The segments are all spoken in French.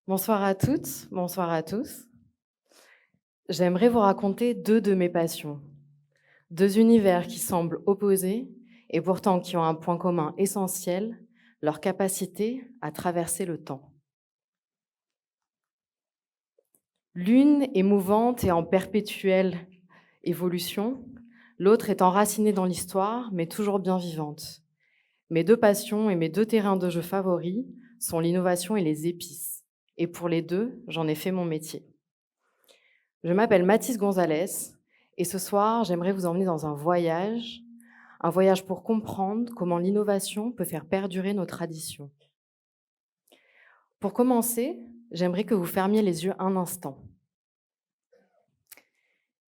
Bonsoir à toutes, bonsoir à tous. J'aimerais vous raconter deux de mes passions, deux univers qui semblent opposés et pourtant qui ont un point commun essentiel, leur capacité à traverser le temps. L'une est mouvante et en perpétuelle évolution, l'autre est enracinée dans l'histoire mais toujours bien vivante. Mes deux passions et mes deux terrains de jeu favoris sont l'innovation et les épices. Et pour les deux, j'en ai fait mon métier. Je m'appelle Mathis Gonzalez et ce soir, j'aimerais vous emmener dans un voyage pour comprendre comment l'innovation peut faire perdurer nos traditions. Pour commencer, j'aimerais que vous fermiez les yeux un instant.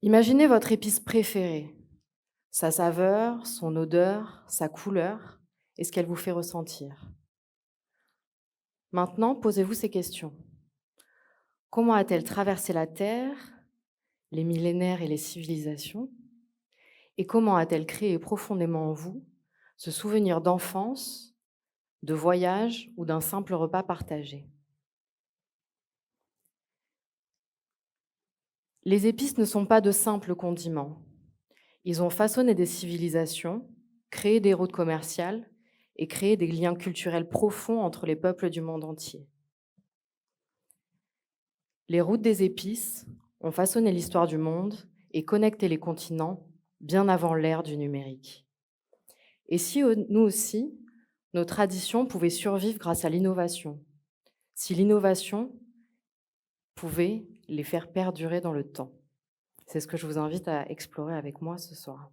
Imaginez votre épice préférée, sa saveur, son odeur, sa couleur et ce qu'elle vous fait ressentir. Maintenant, posez-vous ces questions. Comment a-t-elle traversé la Terre, les millénaires et les civilisations? Et comment a-t-elle créé profondément en vous ce souvenir d'enfance, de voyage ou d'un simple repas partagé? Les épices ne sont pas de simples condiments. Ils ont façonné des civilisations, créé des routes commerciales et créé des liens culturels profonds entre les peuples du monde entier. Les routes des épices ont façonné l'histoire du monde et connecté les continents bien avant l'ère du numérique. Et si nous aussi, nos traditions pouvaient survivre grâce à l'innovation, si l'innovation pouvait les faire perdurer dans le temps? C'est ce que je vous invite à explorer avec moi ce soir.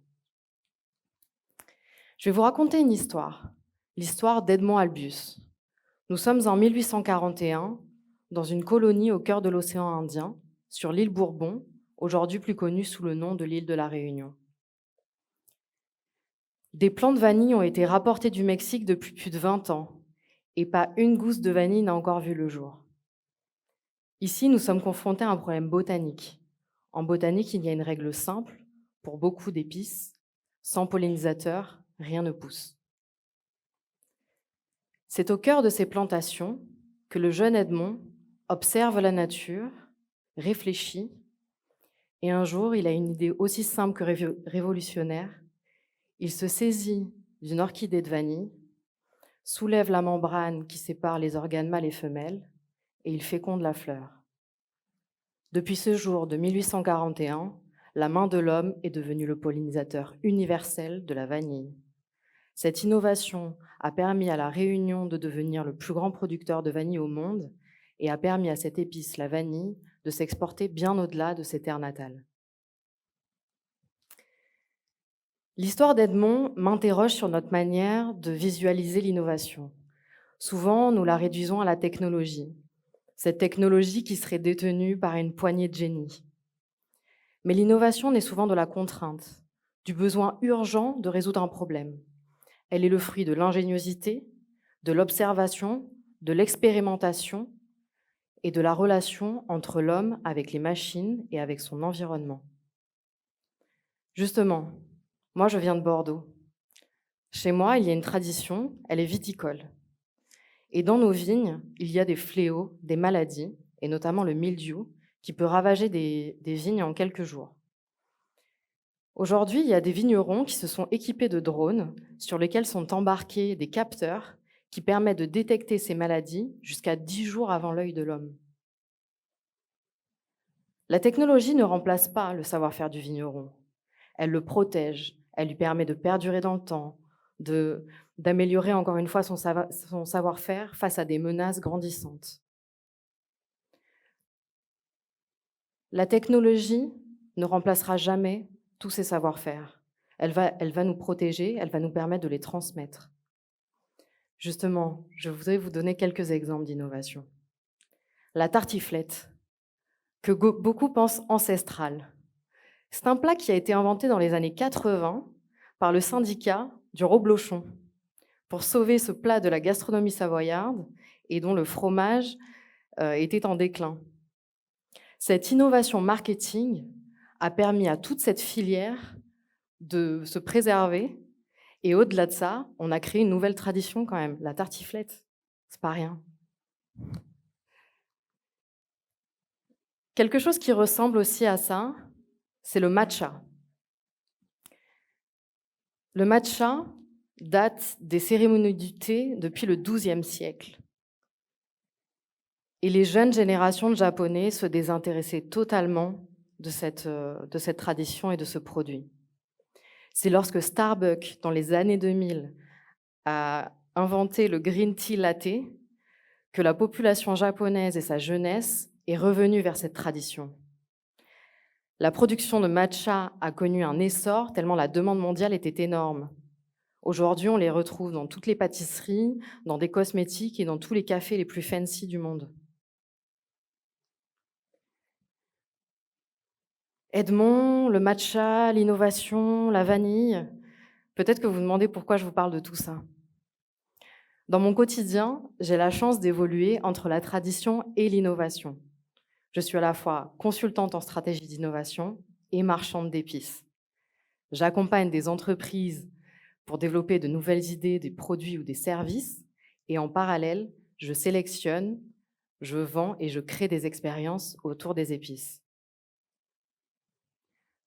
Je vais vous raconter une histoire, l'histoire d'Edmond Albius. Nous sommes en 1841, dans une colonie au cœur de l'océan Indien, sur l'île Bourbon, aujourd'hui plus connue sous le nom de l'île de la Réunion. Des plants de vanille ont été rapportés du Mexique depuis plus de 20 ans, et pas une gousse de vanille n'a encore vu le jour. Ici, nous sommes confrontés à un problème botanique. En botanique, il y a une règle simple, pour beaucoup d'épices, sans pollinisateurs, rien ne pousse. C'est au cœur de ces plantations que le jeune Edmond observe la nature, réfléchit, et un jour, il a une idée aussi simple que révolutionnaire. Il se saisit d'une orchidée de vanille, soulève la membrane qui sépare les organes mâles et femelles, et il féconde la fleur. Depuis ce jour de 1841, la main de l'homme est devenue le pollinisateur universel de la vanille. Cette innovation a permis à la Réunion de devenir le plus grand producteur de vanille au monde et a permis à cette épice, la vanille, de s'exporter bien au-delà de ses terres natales. L'histoire d'Edmond m'interroge sur notre manière de visualiser l'innovation. Souvent, nous la réduisons à la technologie, cette technologie qui serait détenue par une poignée de génies. Mais l'innovation naît souvent de la contrainte, du besoin urgent de résoudre un problème. Elle est le fruit de l'ingéniosité, de l'observation, de l'expérimentation et de la relation entre l'homme avec les machines et avec son environnement. Justement, moi je viens de Bordeaux. Chez moi, il y a une tradition, elle est viticole. Et dans nos vignes, il y a des fléaux, des maladies, et notamment le mildiou, qui peut ravager des vignes en quelques jours. Aujourd'hui, il y a des vignerons qui se sont équipés de drones sur lesquels sont embarqués des capteurs qui permettent de détecter ces maladies jusqu'à 10 jours avant l'œil de l'homme. La technologie ne remplace pas le savoir-faire du vigneron. Elle le protège, elle lui permet de perdurer dans le temps, d'améliorer encore une fois son savoir-faire face à des menaces grandissantes. La technologie ne remplacera jamais tous ces savoir-faire. Elle va nous protéger, elle va nous permettre de les transmettre. Justement, je voudrais vous donner quelques exemples d'innovation. La tartiflette, que beaucoup pensent ancestrale. C'est un plat qui a été inventé dans les années 80 par le syndicat du Reblochon pour sauver ce plat de la gastronomie savoyarde et dont le fromage était en déclin. Cette innovation marketing a permis à toute cette filière de se préserver et au-delà de ça, on a créé une nouvelle tradition quand même, la tartiflette. C'est pas rien. Quelque chose qui ressemble aussi à ça, c'est le matcha. Le matcha date des cérémonies du thé depuis le XIIe siècle. Et les jeunes générations de Japonais se désintéressaient totalement de cette tradition et de ce produit. C'est lorsque Starbucks, dans les années 2000, a inventé le green tea latte que la population japonaise et sa jeunesse est revenue vers cette tradition. La production de matcha a connu un essor tellement la demande mondiale était énorme. Aujourd'hui, on les retrouve dans toutes les pâtisseries, dans des cosmétiques et dans tous les cafés les plus fancy du monde. Edmond, le matcha, l'innovation, la vanille. Peut-être que vous vous demandez pourquoi je vous parle de tout ça. Dans mon quotidien, j'ai la chance d'évoluer entre la tradition et l'innovation. Je suis à la fois consultante en stratégie d'innovation et marchande d'épices. J'accompagne des entreprises pour développer de nouvelles idées, des produits ou des services, et en parallèle, je sélectionne, je vends et je crée des expériences autour des épices.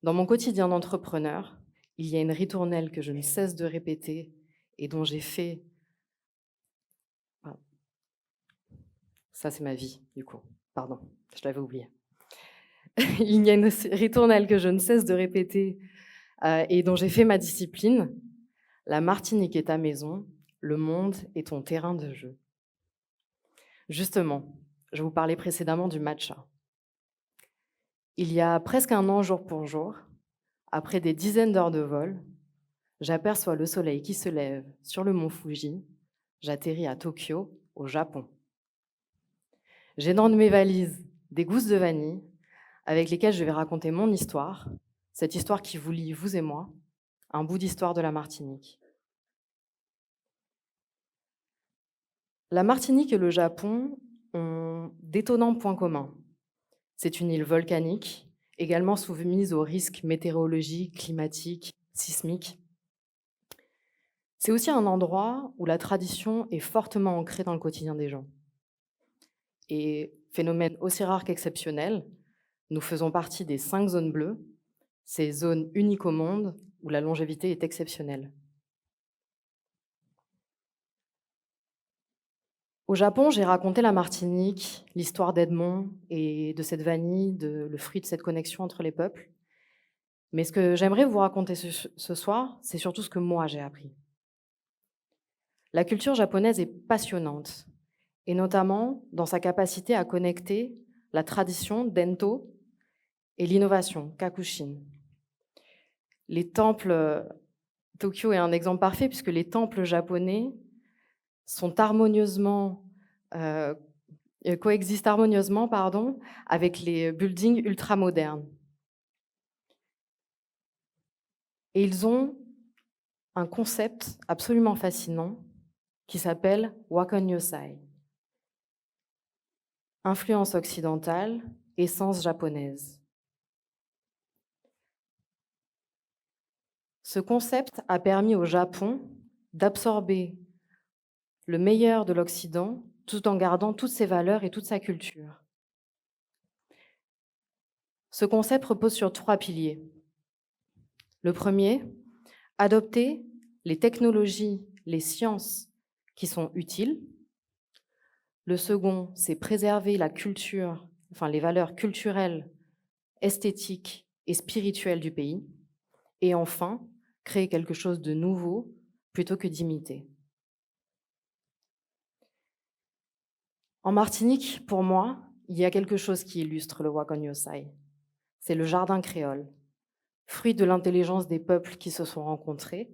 Dans mon quotidien d'entrepreneur, il y a une ritournelle que je ne cesse de répéter et dont j'ai fait... Ça, c'est ma vie, du coup. Pardon, je l'avais oublié. Il y a une ritournelle que je ne cesse de répéter et dont j'ai fait ma discipline. La Martinique est ta maison, le monde est ton terrain de jeu. Justement, je vous parlais précédemment du matcha. Il y a presque un an, jour pour jour, après des dizaines d'heures de vol, j'aperçois le soleil qui se lève sur le mont Fuji. J'atterris à Tokyo, au Japon. J'ai dans mes valises des gousses de vanille avec lesquelles je vais raconter mon histoire, cette histoire qui vous lie, vous et moi, un bout d'histoire de la Martinique. La Martinique et le Japon ont d'étonnants points communs. C'est une île volcanique, également soumise aux risques météorologiques, climatiques, sismiques. C'est aussi un endroit où la tradition est fortement ancrée dans le quotidien des gens. Et phénomène aussi rare qu'exceptionnel, nous faisons partie des 5 zones bleues, ces zones uniques au monde où la longévité est exceptionnelle. Au Japon, j'ai raconté la Martinique, l'histoire d'Edmond et de cette vanille, le fruit de cette connexion entre les peuples. Mais ce que j'aimerais vous raconter ce soir, c'est surtout ce que moi j'ai appris. La culture japonaise est passionnante, et notamment dans sa capacité à connecter la tradition Dento et l'innovation Kakushin. Les temples, Tokyo est un exemple parfait puisque les temples japonais sont coexistent harmonieusement avec les buildings ultramodernes. Et ils ont un concept absolument fascinant qui s'appelle Wakon-yosai. Influence occidentale, essence japonaise. Ce concept a permis au Japon d'absorber le meilleur de l'Occident tout en gardant toutes ses valeurs et toute sa culture. Ce concept repose sur 3 piliers. Le premier, adopter les technologies, les sciences qui sont utiles. Le second, c'est préserver la culture, les valeurs culturelles, esthétiques et spirituelles du pays. Et enfin, créer quelque chose de nouveau plutôt que d'imiter. En Martinique, pour moi, il y a quelque chose qui illustre le Wakon-yosai. C'est le jardin créole, fruit de l'intelligence des peuples qui se sont rencontrés,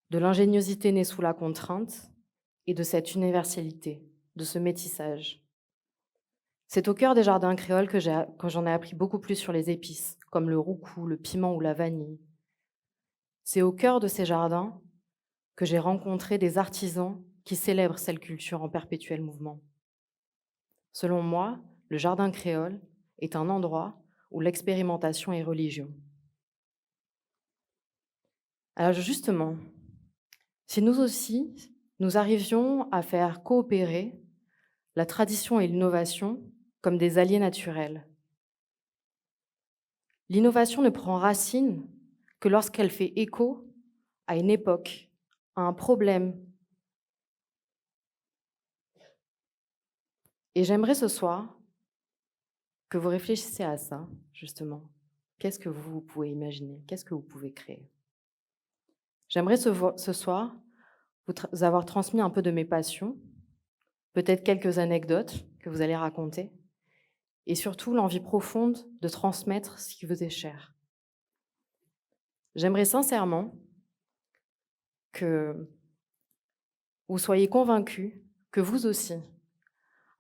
de l'ingéniosité née sous la contrainte et de cette universalité, de ce métissage. C'est au cœur des jardins créoles que j'en ai appris beaucoup plus sur les épices, comme le roucou, le piment ou la vanille. C'est au cœur de ces jardins que j'ai rencontré des artisans qui célèbrent cette culture en perpétuel mouvement. Selon moi, le jardin créole est un endroit où l'expérimentation est religion. Alors justement, si nous aussi, nous arrivions à faire coopérer la tradition et l'innovation, comme des alliés naturels. L'innovation ne prend racine que lorsqu'elle fait écho à une époque, à un problème. Et j'aimerais ce soir que vous réfléchissiez à ça, justement. Qu'est-ce que vous pouvez imaginer? Qu'est-ce que vous pouvez créer? J'aimerais ce soir vous avoir transmis un peu de mes passions, peut-être quelques anecdotes que vous allez raconter, et surtout l'envie profonde de transmettre ce qui vous est cher. J'aimerais sincèrement que vous soyez convaincus que vous aussi,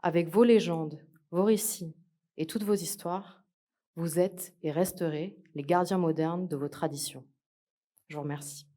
avec vos légendes, vos récits et toutes vos histoires, vous êtes et resterez les gardiens modernes de vos traditions. Je vous remercie.